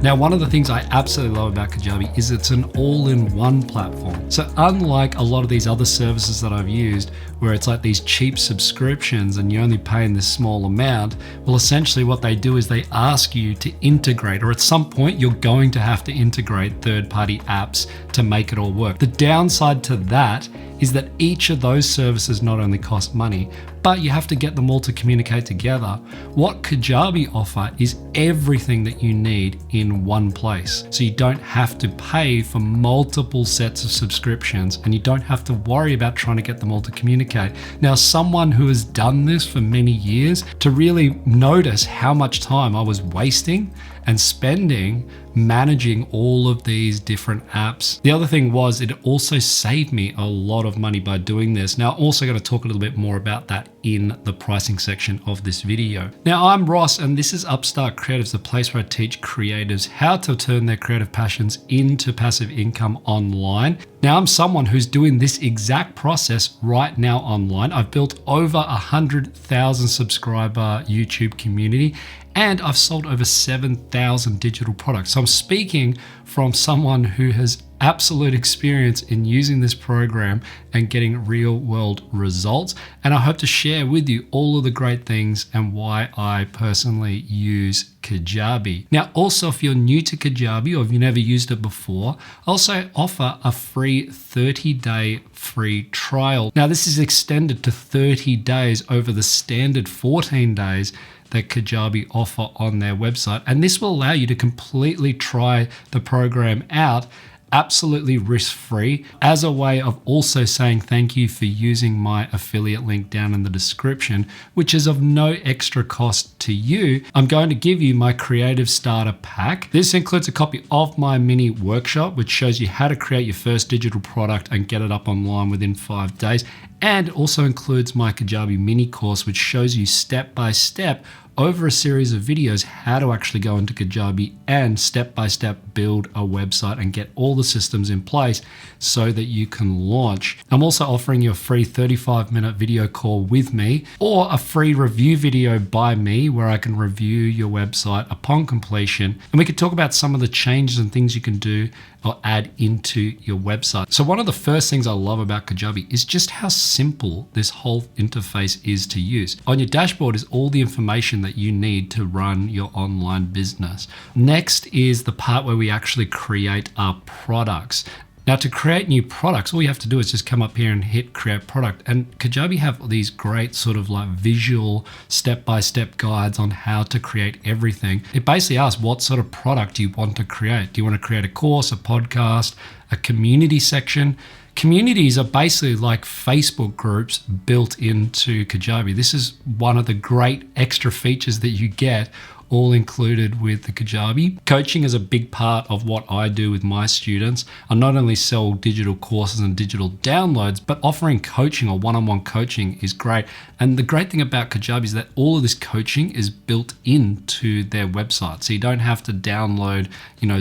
Now, one of the things I absolutely love about Kajabi is it's an all-in-one platform. So unlike a lot of these other services that I've used, where it's like these cheap subscriptions and you're only paying this small amount, well, essentially what they do is they ask you to integrate, or at some point you're going to have to integrate third-party apps to make it all work. The downside to that is that each of those services not only cost money, but you have to get them all to communicate together. What Kajabi offer is everything that you need in one place. So you don't have to pay for multiple sets of subscriptions, and you don't have to worry about trying to get them all to communicate. Now, someone who has done this for many years, to really notice how much time I was wasting and spending managing all of these different apps. The other thing was it also saved me a lot of money by doing this. Now, I'm also going to talk a little bit more about that in the pricing section of this video. Now, I'm Ross, and this is Upstart Creatives, the place where I teach creatives how to turn their creative passions into passive income online. Now, I'm someone who's doing this exact process right now online. I've built over 100,000 subscriber YouTube community, and I've sold over 7,000 digital products. So I'm speaking from someone who has absolute experience in using this program and getting real world results. And I hope to share with you all of the great things and why I personally use Kajabi. Now, also, if you're new to Kajabi or if you've never used it before, I also offer a free 30-day free trial. Now, this is extended to 30 days over the standard 14 days that Kajabi offer on their website. And this will allow you to completely try the program out absolutely risk-free, as a way of also saying thank you for using my affiliate link down in the description, which is of no extra cost to you. I'm going to give you my creative starter pack. This includes a copy of my mini workshop, which shows you how to create your first digital product and get it up online within 5 days. And it also includes my Kajabi mini course, which shows you step by step over a series of videos how to actually go into Kajabi and step by step build a website and get all the systems in place so that you can launch. I'm also offering you a free 35-minute video call with me, or a free review video by me where I can review your website upon completion, and we can talk about some of the changes and things you can do or add into your website. So one of the first things I love about Kajabi is just how simple this whole interface is to use. On your dashboard is all the information that you need to run your online business. Next is the part where we actually create our products. Now, to create new products, all you have to do is just come up here and hit create product. And Kajabi have these great sort of like visual step-by-step guides on how to create everything. It basically asks what sort of product you want to create. Do you want to create a course, a podcast, a community section? Communities are basically like Facebook groups built into Kajabi. This is one of the great extra features that you get all included with the Kajabi. Coaching is a big part of what I do with my students. I not only sell digital courses and digital downloads, but offering coaching or one-on-one coaching is great. And the great thing about Kajabi is that all of this coaching is built into their website. So you don't have to download,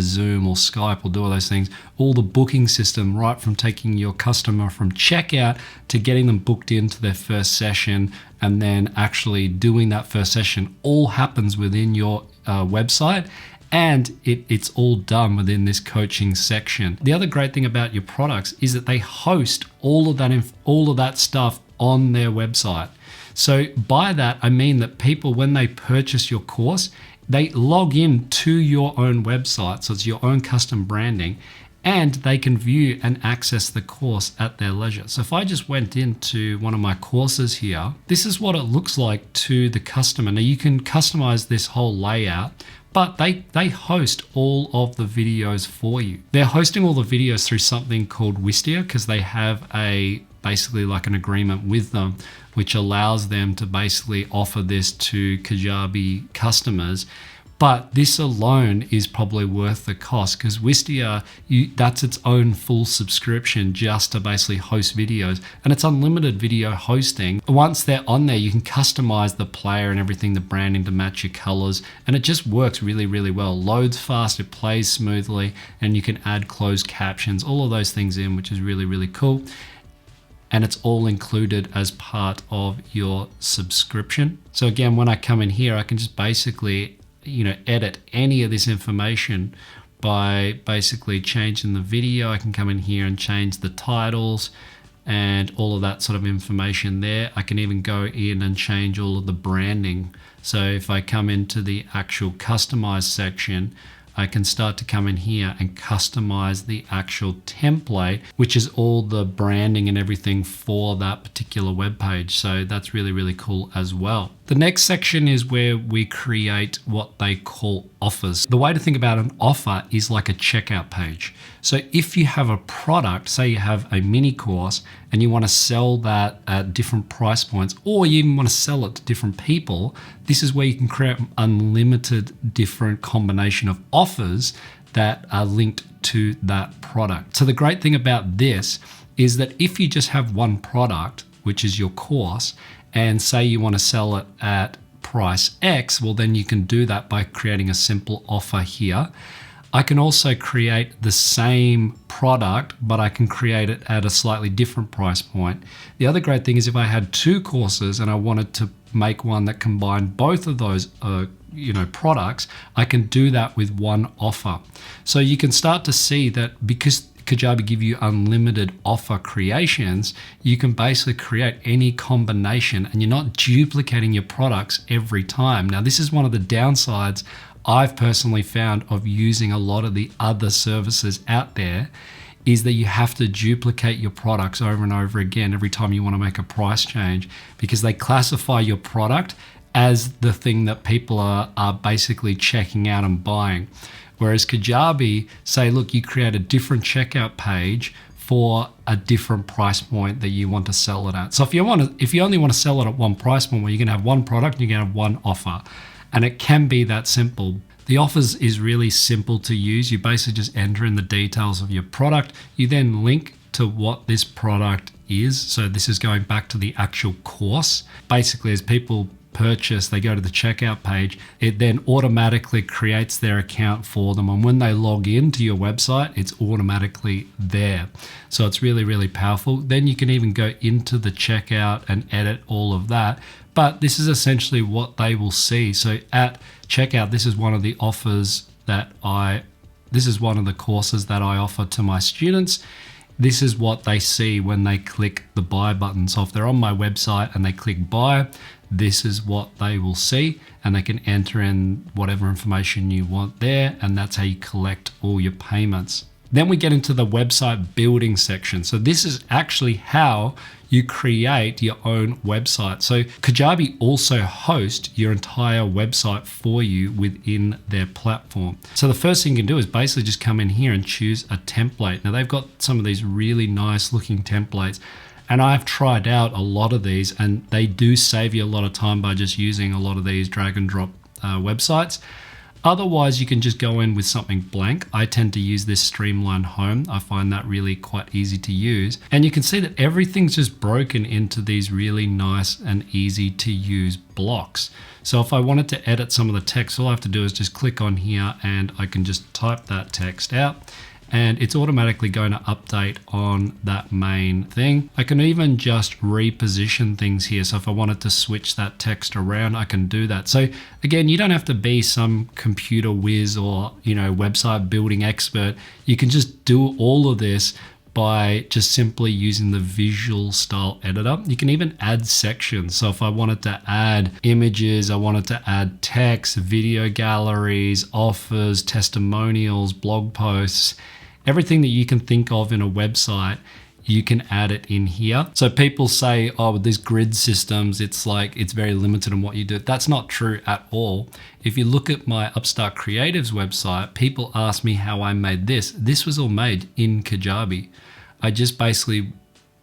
Zoom or Skype or do all those things. All the booking system, right from taking your customer from checkout to getting them booked into their first session and then actually doing that first session, all happens within your website, and it's all done within this coaching section. The other great thing about your products is that they host all of that stuff on their website. So by that, I mean that people, when they purchase your course, they log in to your own website, so it's your own custom branding, and they can view and access the course at their leisure. So if I just went into one of my courses here, this is what it looks like to the customer. Now you can customize this whole layout, but they host all of the videos for you. They're hosting all the videos through something called Wistia, because they have basically like an agreement with them, which allows them to basically offer this to Kajabi customers. But this alone is probably worth the cost, because Wistia, that's its own full subscription just to basically host videos, and it's unlimited video hosting. Once they're on there, you can customize the player and everything, the branding to match your colors, and it just works really, really well. Loads fast, it plays smoothly, and you can add closed captions, all of those things in, which is really, really cool. And it's all included as part of your subscription. So again, when I come in here, I can just basically edit any of this information by basically changing the video. I can come in here and change the titles and all of that sort of information there. I can even go in and change all of the branding. So if I come into the actual customize section, I can start to come in here and customize the actual template, which is all the branding and everything for that particular web page. So that's really, really cool as well. The next section is where we create what they call offers. The way to think about an offer is like a checkout page. So if you have a product, say you have a mini course and you want to sell that at different price points, or you even want to sell it to different people, this is where you can create unlimited different combination of offers that are linked to that product. So the great thing about this is that if you just have one product, which is your course, and say you want to sell it at price X, well, then you can do that by creating a simple offer here. I can also create the same product, but I can create it at a slightly different price point. The other great thing is if I had two courses and I wanted to make one that combined both of those products, I can do that with one offer. So you can start to see that because Kajabi give you unlimited offer creations, you can basically create any combination and you're not duplicating your products every time. Now, this is one of the downsides I've personally found of using a lot of the other services out there, is that you have to duplicate your products over and over again every time you want to make a price change, because they classify your product as the thing that people are basically checking out and buying. Whereas Kajabi say, look, you create a different checkout page for a different price point that you want to sell it at. So if you only want to sell it at one price point, where you're going to have one product and you're going to have one offer, and it can be that simple. The offers is really simple to use. You basically just enter in the details of your product. You then link to what this product is. So this is going back to the actual course. Basically, as people purchase, they go to the checkout page, it then automatically creates their account for them, and when they log into your website, it's automatically there. So it's really, really powerful. Then you can even go into the checkout and edit all of that, but this is essentially what they will see. So at checkout, this is one of the offers this is one of the courses that I offer to my students. This is what they see when they click the buy button. So if they're on my website and they click buy, this is what they will see, and they can enter in whatever information you want there, and that's how you collect all your payments. Then we get into the website building section. So this is actually how you create your own website. So Kajabi also hosts your entire website for you within their platform. So the first thing you can do is basically just come in here and choose a template. Now they've got some of these really nice looking templates, and I've tried out a lot of these, and they do save you a lot of time by just using a lot of these drag and drop websites. Otherwise, you can just go in with something blank. I tend to use this Streamline Home. I find that really quite easy to use. And you can see that everything's just broken into these really nice and easy to use blocks. So if I wanted to edit some of the text, all I have to do is just click on here and I can just type that text out, and it's automatically going to update on that main thing. I can even just reposition things here. So if I wanted to switch that text around, I can do that. So again, you don't have to be some computer whiz or website building expert. You can just do all of this by just simply using the visual style editor. You can even add sections. So if I wanted to add images, I wanted to add text, video galleries, offers, testimonials, blog posts, everything that you can think of in a website, you can add it in here. So people say, oh, with these grid systems, it's very limited in what you do. That's not true at all. If you look at my Upstart Creatives website, people ask me how I made this. This was all made in Kajabi. I just basically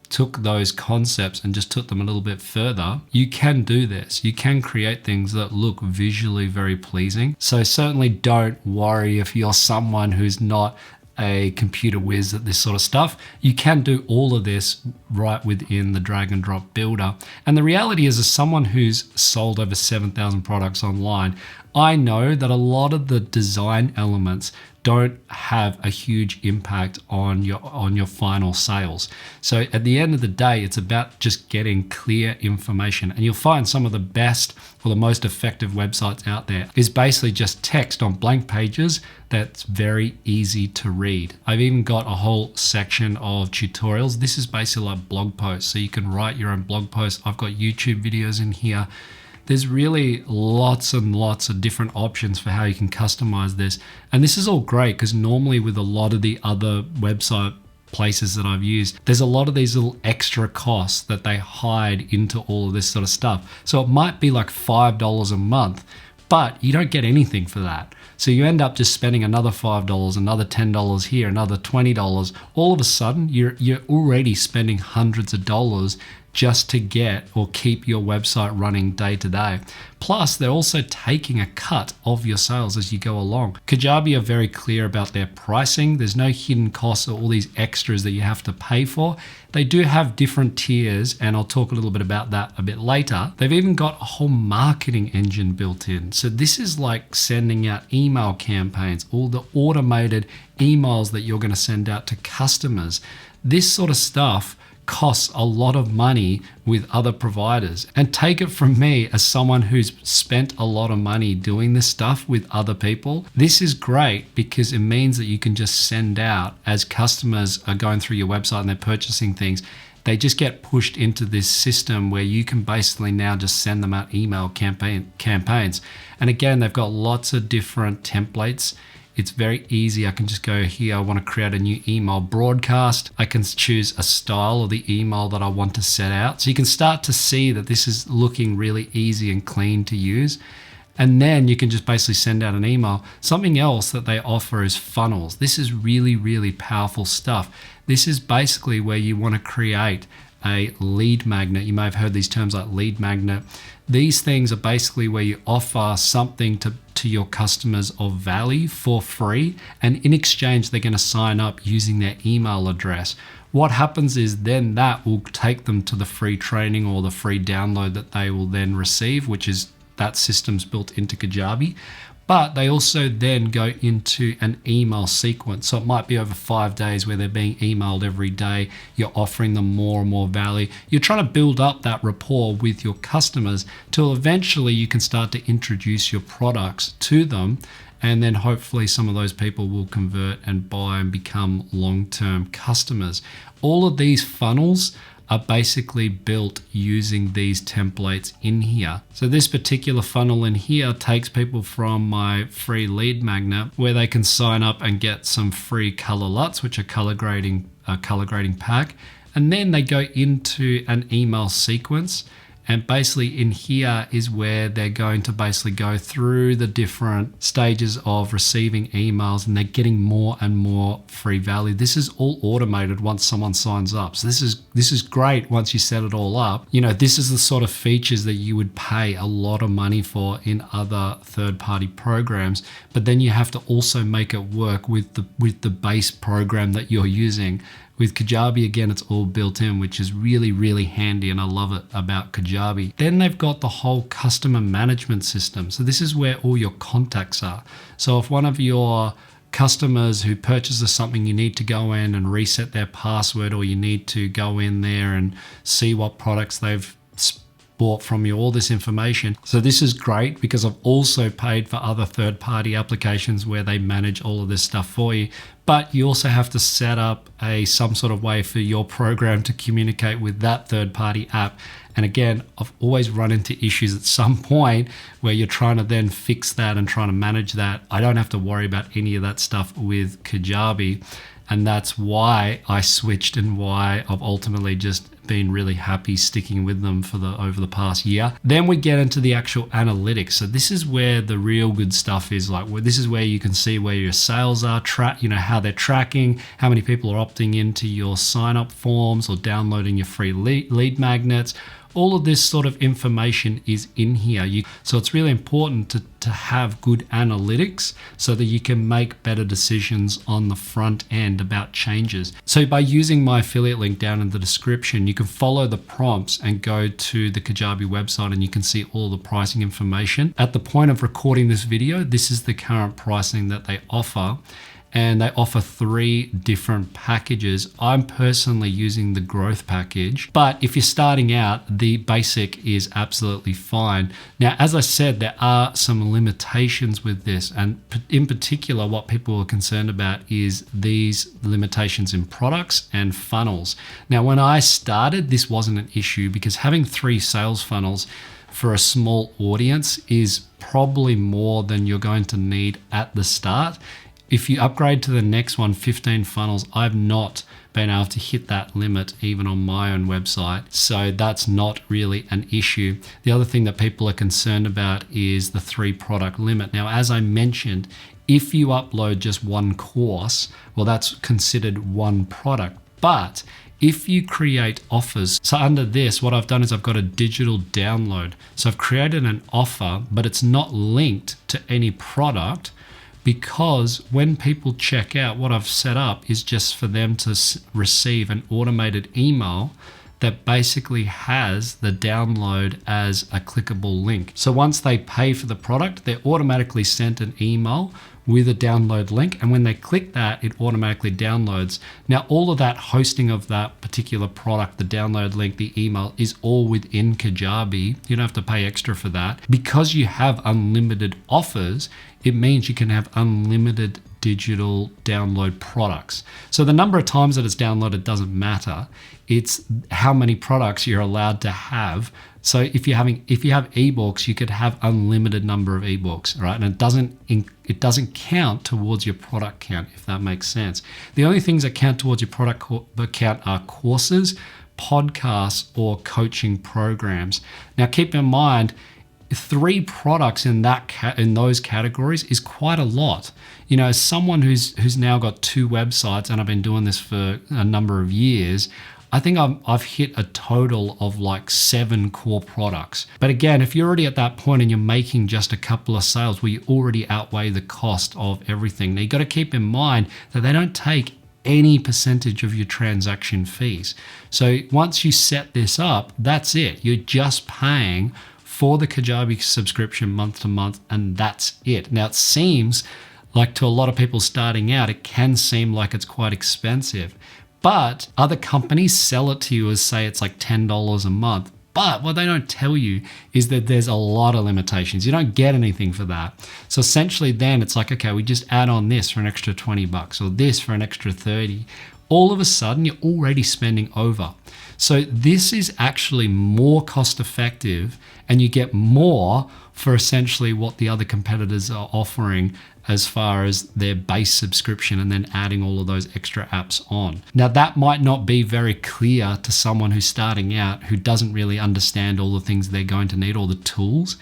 took those concepts and just took them a little bit further. You can do this. You can create things that look visually very pleasing. So certainly don't worry if you're someone who's not a computer whiz at this sort of stuff. You can do all of this right within the drag and drop builder. And the reality is, as someone who's sold over 7,000 products online, I know that a lot of the design elements don't have a huge impact on your final sales. So at the end of the day, it's about just getting clear information. And you'll find some of the best or the most effective websites out there is basically just text on blank pages that's very easy to read. I've even got a whole section of tutorials. This is basically like blog posts, so you can write your own blog posts. I've got YouTube videos in here. There's really lots and lots of different options for how you can customize this. And this is all great because normally with a lot of the other website places that I've used, there's a lot of these little extra costs that they hide into all of this sort of stuff. So it might be like $5 a month, but you don't get anything for that. So you end up just spending another $5, another $10 here, another $20. All of a sudden, you're already spending hundreds of dollars just to get or keep your website running day to day. Plus, they're also taking a cut of your sales as you go along. Kajabi are very clear about their pricing. There's no hidden costs or all these extras that you have to pay for. They do have different tiers, and I'll talk a little bit about that a bit later. They've even got a whole marketing engine built in. So this is like sending out email campaigns, all the automated emails that you're going to send out to customers. This sort of stuff costs a lot of money with other providers. And take it from me as someone who's spent a lot of money doing this stuff with other people. This is great because it means that you can just send out as customers are going through your website and they're purchasing things. They just get pushed into this system where you can basically now just send them out email campaigns. And again, they've got lots of different templates. It's very easy. I can just go here. I want to create a new email broadcast. I can choose a style of the email that I want to set out. So you can start to see that this is looking really easy and clean to use. And then you can just basically send out an email. Something else that they offer is funnels. This is really, really powerful stuff. This is basically where you want to create a lead magnet. You may have heard these terms like lead magnet. These things are basically where you offer something to your customers of value for free, and in exchange they're going to sign up using their email address. What happens is then that will take them to the free training or the free download that they will then receive, which is that system's built into Kajabi. But they also then go into an email sequence. So it might be over 5 days where they're being emailed every day. You're offering them more and more value. You're trying to build up that rapport with your customers till eventually you can start to introduce your products to them. And then hopefully some of those people will convert and buy and become long-term customers. All of these funnels are basically built using these templates in here. So this particular funnel in here takes people from my free lead magnet where they can sign up and get some free color LUTs, which are color grading pack. And then they go into an email sequence. And basically in here is where they're going to basically go through the different stages of receiving emails, and they're getting more and more free value. This is all automated once someone signs up. So this is great once you set it all up. You know, this is the sort of features that you would pay a lot of money for in other third-party programs, but then you have to also make it work with the base program that you're using. With Kajabi, again, it's all built in, which is really, really handy, and I love it about Kajabi. Then they've got the whole customer management system. So this is where all your contacts are. So if one of your customers who purchases something, you need to go in and reset their password, or you need to go in there and see what products they've bought from you, all this information. So this is great because I've also paid for other third-party applications where they manage all of this stuff for you. But you also have to set up some sort of way for your program to communicate with that third-party app. And again, I've always run into issues at some point where you're trying to then fix that and trying to manage that. I don't have to worry about any of that stuff with Kajabi. And that's why I switched and why I've ultimately just been really happy sticking with them for over the past year. Then we get into the actual analytics. So this is where the real good stuff is. This is where you can see where your sales are, how they're tracking, how many people are opting into your sign up forms or downloading your free lead magnets. all of this sort of information is in here. So it's really important to have good analytics so that you can make better decisions on the front end about changes. So by using my affiliate link down in the description, you can follow the prompts and go to the Kajabi website and you can see all the pricing information. At the point of recording this video, this is the current pricing that they offer. And they offer 3 different packages. I'm personally using the growth package, but if you're starting out, the basic is absolutely fine. Now, as I said, there are some limitations with this, and in particular, what people are concerned about is these limitations in products and funnels. Now, when I started, this wasn't an issue because having 3 sales funnels for a small audience is probably more than you're going to need at the start. If you upgrade to the next one, 15 funnels, I've not been able to hit that limit even on my own website. So that's not really an issue. The other thing that people are concerned about is the 3 product limit. Now, as I mentioned, if you upload just one course, well, that's considered one product. But if you create offers, so under this, what I've done is I've got a digital download. So I've created an offer, but it's not linked to any product, because when people check out, what I've set up is just for them to receive an automated email that basically has the download as a clickable link. So once they pay for the product, they're automatically sent an email with a download link. And when they click that, it automatically downloads. Now, all of that hosting of that particular product, the download link, the email is all within Kajabi. You don't have to pay extra for that. Because you have unlimited offers, it means you can have unlimited digital download products. So the number of times that it's downloaded doesn't matter. It's how many products you're allowed to have. So if you have ebooks, you could have unlimited number of ebooks, right? And it doesn't count towards your product count, if that makes sense. The only things that count towards your product count are courses, podcasts, or coaching programs. Now, keep in mind, 3 products in those categories is quite a lot. You know, as someone who's now got 2 websites, and I've been doing this for a number of years, I think I've hit a total of like 7 core products. But again, if you're already at that point and you're making just a couple of sales, well, you already outweigh the cost of everything. Now, you got to keep in mind that they don't take any percentage of your transaction fees. So once you set this up, that's it. You're just paying for the Kajabi subscription month to month, and that's it. Now, it seems like to a lot of people starting out, it can seem like it's quite expensive, but other companies sell it to you as, say, it's like $10 a month. But what they don't tell you is that there's a lot of limitations. You don't get anything for that. So essentially then it's like, okay, we just add on this for an extra $20 or this for an extra 30. All of a sudden you're already spending over. So this is actually more cost effective, and you get more for essentially what the other competitors are offering as far as their base subscription and then adding all of those extra apps on. Now, that might not be very clear to someone who's starting out, who doesn't really understand all the things they're going to need, all the tools.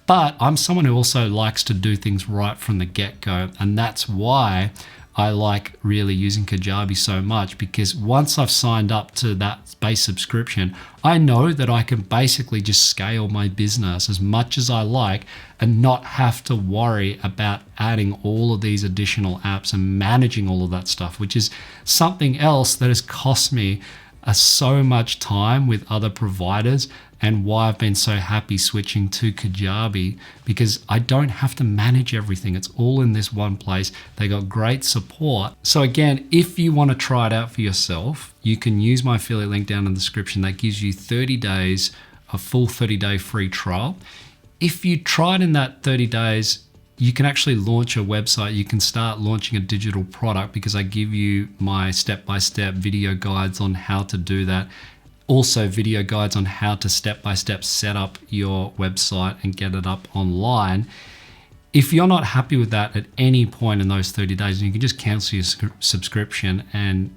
But I'm someone who also likes to do things right from the get-go, and that's why I like really using Kajabi so much, because once I've signed up to that base subscription, I know that I can basically just scale my business as much as I like and not have to worry about adding all of these additional apps and managing all of that stuff, which is something else that has cost me so much time with other providers, and why I've been so happy switching to Kajabi, because I don't have to manage everything. It's all in this one place. They got great support. So again, if you want to try it out for yourself, you can use my affiliate link down in the description. That gives you 30 days, a full 30-day free trial. If you try it in that 30 days, you can actually launch a website. You can start launching a digital product, because I give you my step-by-step video guides on how to do that. Also video guides on how to step-by-step set up your website and get it up online. If you're not happy with that at any point in those 30 days, you can just cancel your subscription and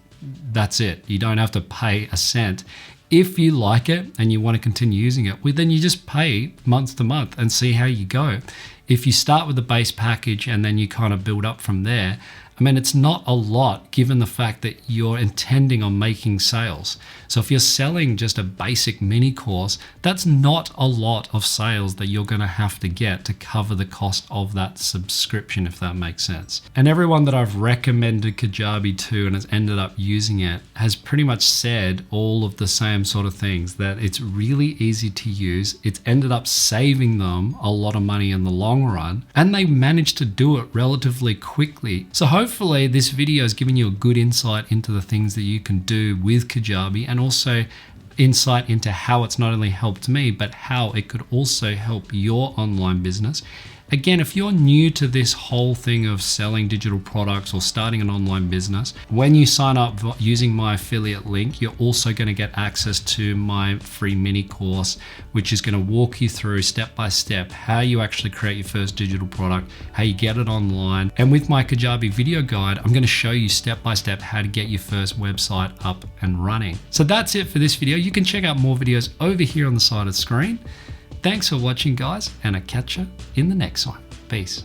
that's it. You don't have to pay a cent. If you like it and you want to continue using it, well, then you just pay month to month and see how you go. If you start with the base package and then you kind of build up from there, I mean, it's not a lot given the fact that you're intending on making sales. So if you're selling just a basic mini course, that's not a lot of sales that you're going to have to get to cover the cost of that subscription, if that makes sense. And everyone that I've recommended Kajabi to and has ended up using it has pretty much said all of the same sort of things, that it's really easy to use. It's ended up saving them a lot of money in the long run, and they managed to do it relatively quickly. So hopefully this video has given you a good insight into the things that you can do with Kajabi, and also insight into how it's not only helped me, but how it could also help your online business. Again, if you're new to this whole thing of selling digital products or starting an online business, when you sign up using my affiliate link, you're also going to get access to my free mini course, which is going to walk you through step by step how you actually create your first digital product, how you get it online. And with my Kajabi video guide, I'm going to show you step by step how to get your first website up and running. So that's it for this video. You can check out more videos over here on the side of the screen. Thanks for watching, guys, and I'll catch you in the next one. Peace.